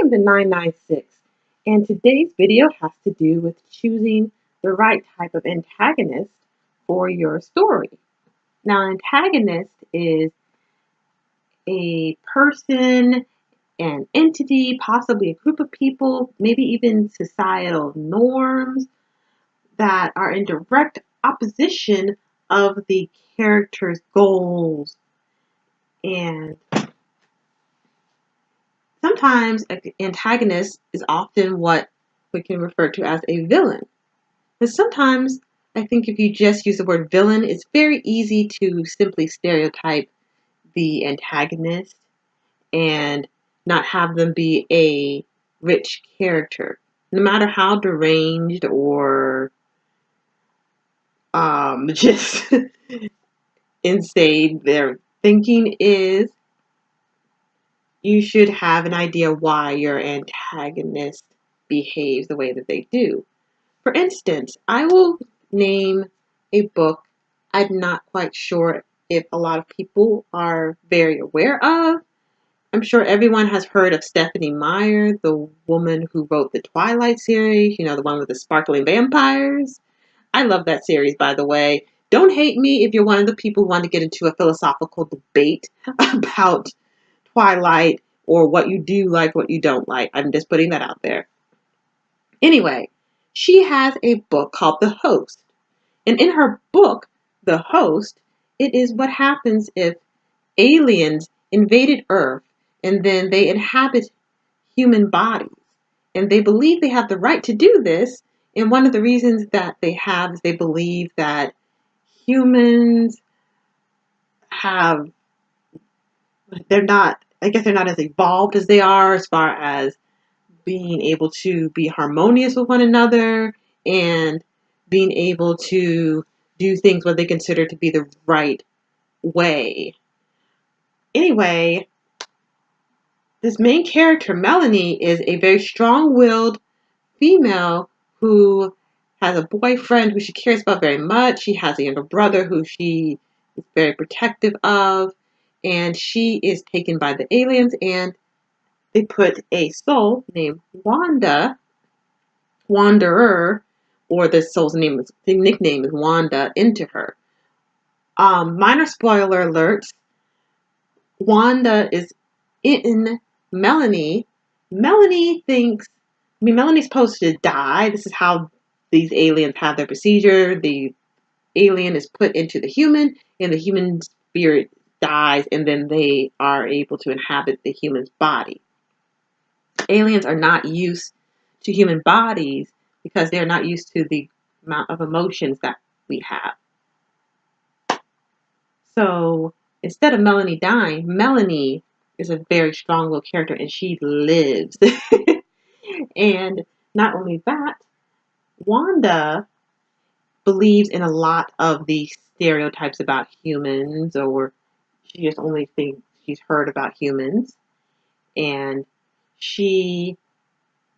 am the 996, and today's video has to do with choosing the right type of antagonist for your story. Now, an antagonist is a person, an entity, possibly a group of people, maybe even societal norms that are in direct opposition of the character's goals. And sometimes an antagonist is often what we can refer to as a villain. But sometimes I think if you just use the word villain, it's very easy to simply stereotype the antagonist and not have them be a rich character. No matter how deranged or just insane their thinking is, you should have an idea why your antagonist behaves the way that they do. For instance, I will name a book I'm not quite sure if a lot of people are very aware of. I'm sure everyone has heard of Stephanie Meyer, the woman who wrote the Twilight series, the one with the sparkling vampires. I love that series, by the way. Don't hate me if you're one of the people who want to get into a philosophical debate about Twilight or what you do like, what you don't like. I'm just putting that out there. Anyway, she has a book called The Host. And in her book, The Host, it is what happens if aliens invaded Earth and then they inhabit human bodies. And they believe they have the right to do this. And one of the reasons that they have is they believe that humans have, they're not as evolved as they are as far as being able to be harmonious with one another and being able to do things what they consider to be the right way. Anyway, this main character, Melanie, is a very strong-willed female who has a boyfriend who she cares about very much. She has a younger brother who she is very protective of, and she is taken by the aliens, and they put a soul named Wanderer, or the soul's nickname is Wanda, into her. Minor spoiler alerts. Wanda is in Melanie. Melanie's supposed to die. This is how these aliens have their procedure. The alien is put into the human, and the human spirit dies, and then they are able to inhabit the human's body. Aliens are not used to human bodies because they're not used to the amount of emotions that we have. So instead of Melanie dying, Melanie is a very strong-willed character and she lives. And not only that, Wanda believes in a lot of the stereotypes about humans, or she just only thinks she's heard about humans. And she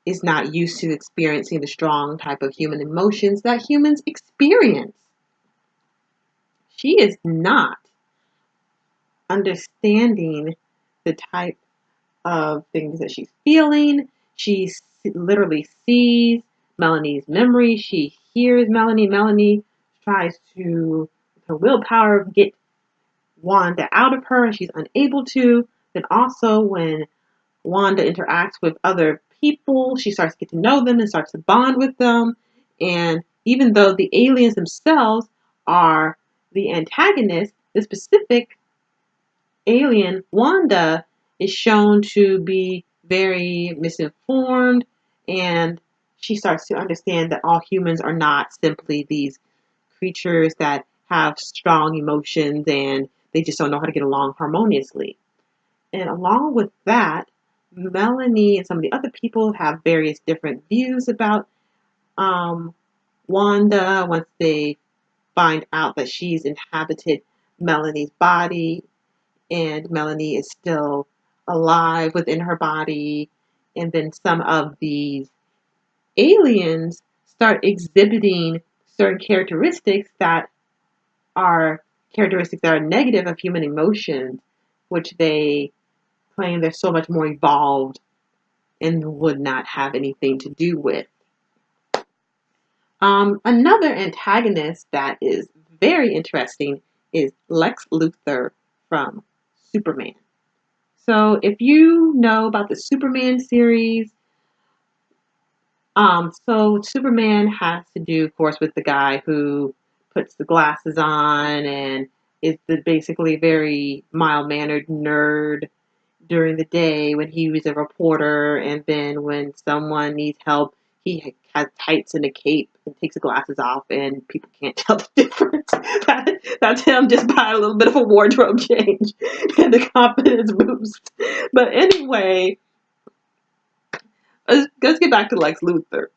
is not used to experiencing the strong type of human emotions that humans experience. She is not understanding the type of things that she's feeling. She literally sees Melanie's memory. She hears Melanie. Melanie tries to, with her willpower, get Wanda out of her, and she's unable to. Then also when Wanda interacts with other people, she starts to get to know them and starts to bond with them. And even though the aliens themselves are the antagonist, the specific alien, Wanda, is shown to be very misinformed, and she starts to understand that all humans are not simply these creatures that have strong emotions and they just don't know how to get along harmoniously. And along with that, Melanie and some of the other people have various different views about Wanda once they find out that she's inhabited Melanie's body and Melanie is still alive within her body. And then some of these aliens start exhibiting certain characteristics that are negative of human emotions, which they claim they're so much more evolved and would not have anything to do with. Another antagonist that is very interesting is Lex Luthor from Superman. So if you know about the Superman series, so Superman has to do, of course, with the guy who puts the glasses on and is the basically very mild-mannered nerd during the day when he was a reporter, and then when someone needs help, he has tights and a cape and takes the glasses off, and people can't tell the difference. That's him just by a little bit of a wardrobe change and the confidence boost. But anyway, let's get back to Lex Luthor.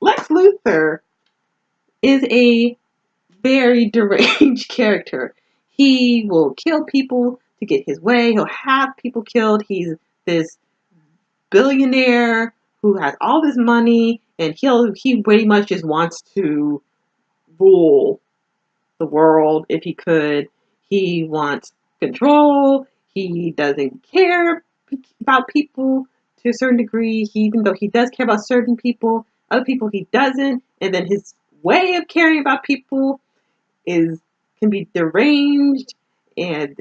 Lex Luthor is a very deranged character. He will kill people to get his way. He'll have people killed. He's this billionaire who has all this money, and he pretty much just wants to rule the world if he could. He wants control. He doesn't care about people to a certain degree. Even though he does care about certain people, other people he doesn't. And then his way of caring about people can be deranged. And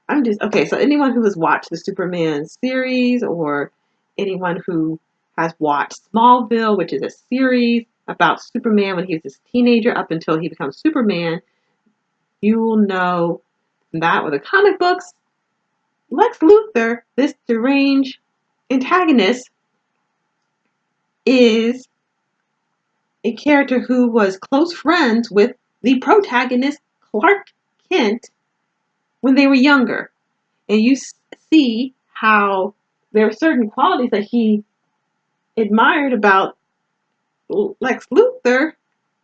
I'm just okay. So anyone who has watched the Superman series, or anyone who has watched Smallville, which is a series about Superman when he was a teenager up until he becomes Superman, you will know that with the comic books, Lex Luthor, this deranged antagonist, is a character who was close friends with the protagonist, Clark Kent, when they were younger. And you see how there are certain qualities that he admired about Lex Luthor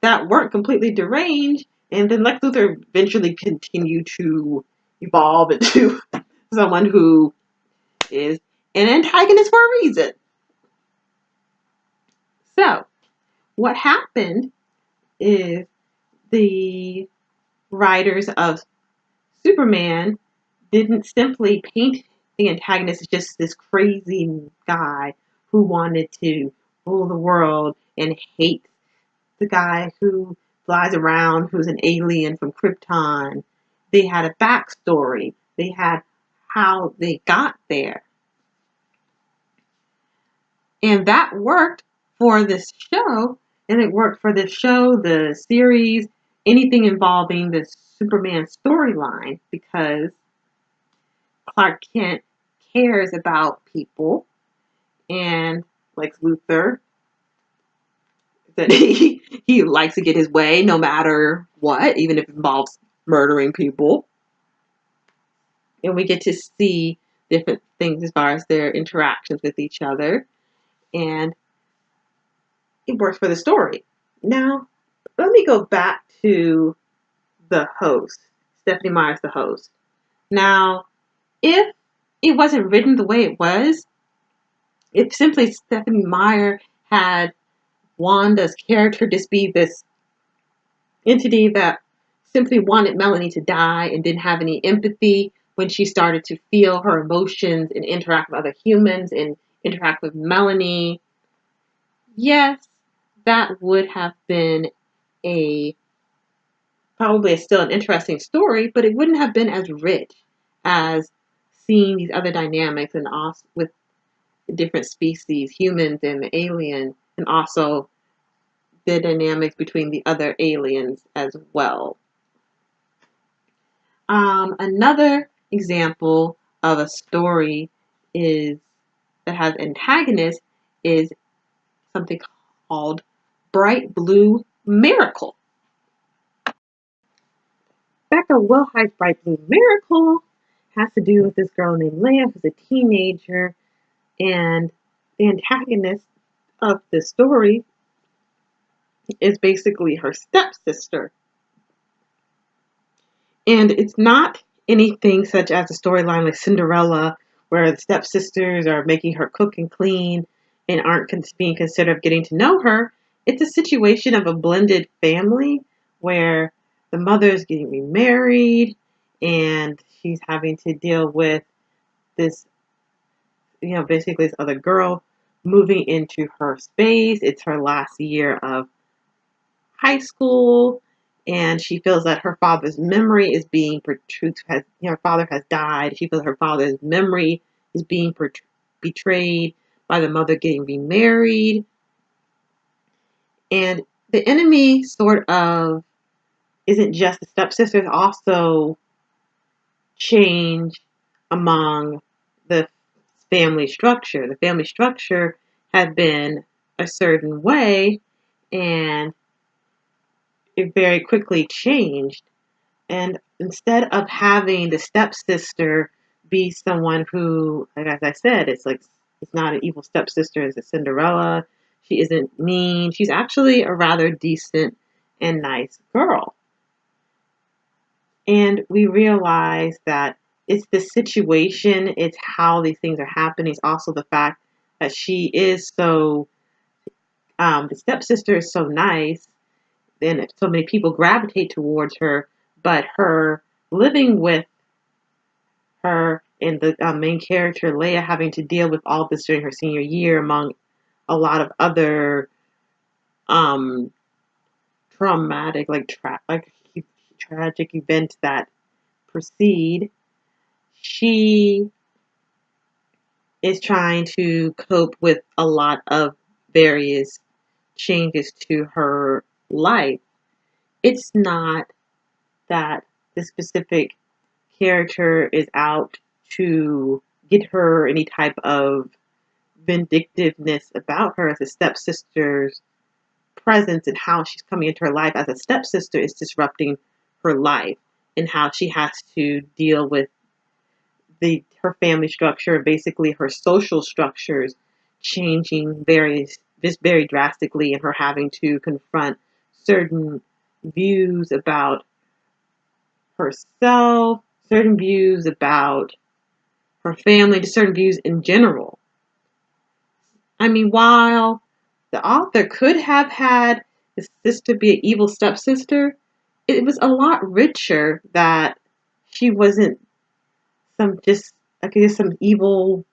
that weren't completely deranged. And then Lex Luthor eventually continued to evolve into someone who is an antagonist for a reason. So, what happened is the writers of Superman didn't simply paint the antagonist as just this crazy guy who wanted to rule the world and hate the guy who flies around who's an alien from Krypton. They had a backstory. They had how they got there. And that worked for this show, and it worked for the show, the series, anything involving the Superman storyline, because Clark Kent cares about people, and Lex Luthor, that he likes to get his way no matter what, even if it involves murdering people. And we get to see different things as far as their interactions with each other, and it works for the story. Now, let me go back to the host, Stephenie Meyer's the host. Now, if it wasn't written the way it was, if simply Stephenie Meyer had Wanda's character just be this entity that simply wanted Melanie to die and didn't have any empathy when she started to feel her emotions and interact with other humans and interact with Melanie, yes, that would have been probably still an interesting story, but it wouldn't have been as rich as seeing these other dynamics and also with different species, humans and the alien, and also the dynamics between the other aliens as well. Another example of a story that has antagonists is something called Bright Blue Miracle. Becca Wilhide's Bright Blue Miracle has to do with this girl named Leia who's a teenager, and the antagonist of the story is basically her stepsister. And it's not anything such as a storyline like Cinderella, where the stepsisters are making her cook and clean and aren't being considered of getting to know her. It's a situation of a blended family where the mother is getting remarried and she's having to deal with this, basically this other girl moving into her space. It's her last year of high school, and she feels that her father's memory is being her father has died. She feels her father's memory is being betrayed by the mother getting remarried. And the enemy sort of isn't just the stepsisters, also change among the family structure. The family structure had been a certain way, and it very quickly changed. And instead of having the stepsister be someone who, like as I said, it's not an evil stepsister, it's a Cinderella. She isn't mean. She's actually a rather decent and nice girl. And we realize that it's the situation, it's how these things are happening. It's also the fact that she is the stepsister is so nice, and so many people gravitate towards her, but her living with her and the main character, Leia, having to deal with all this during her senior year, among a lot of other um, traumatic, tragic events that proceed. She is trying to cope with a lot of various changes to her life. It's not that the specific character is out to get her any type of vindictiveness about her as a stepsister's presence and how she's coming into her life as a stepsister is disrupting her life and how she has to deal with her family structure, basically her social structures changing very drastically, and her having to confront certain views about herself, certain views about her family, just certain views in general. I mean, while the author could have had his sister be an evil stepsister, it was a lot richer that she wasn't some evil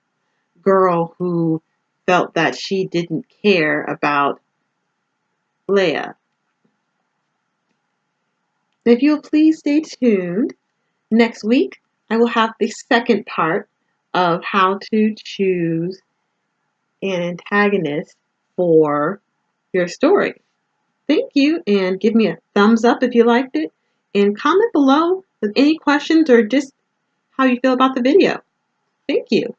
girl who felt that she didn't care about Leia. If you'll please stay tuned, next week I will have the second part of how to choose an antagonist for your story. Thank you, and give me a thumbs up if you liked it, and comment below with any questions or just how you feel about the video. Thank you.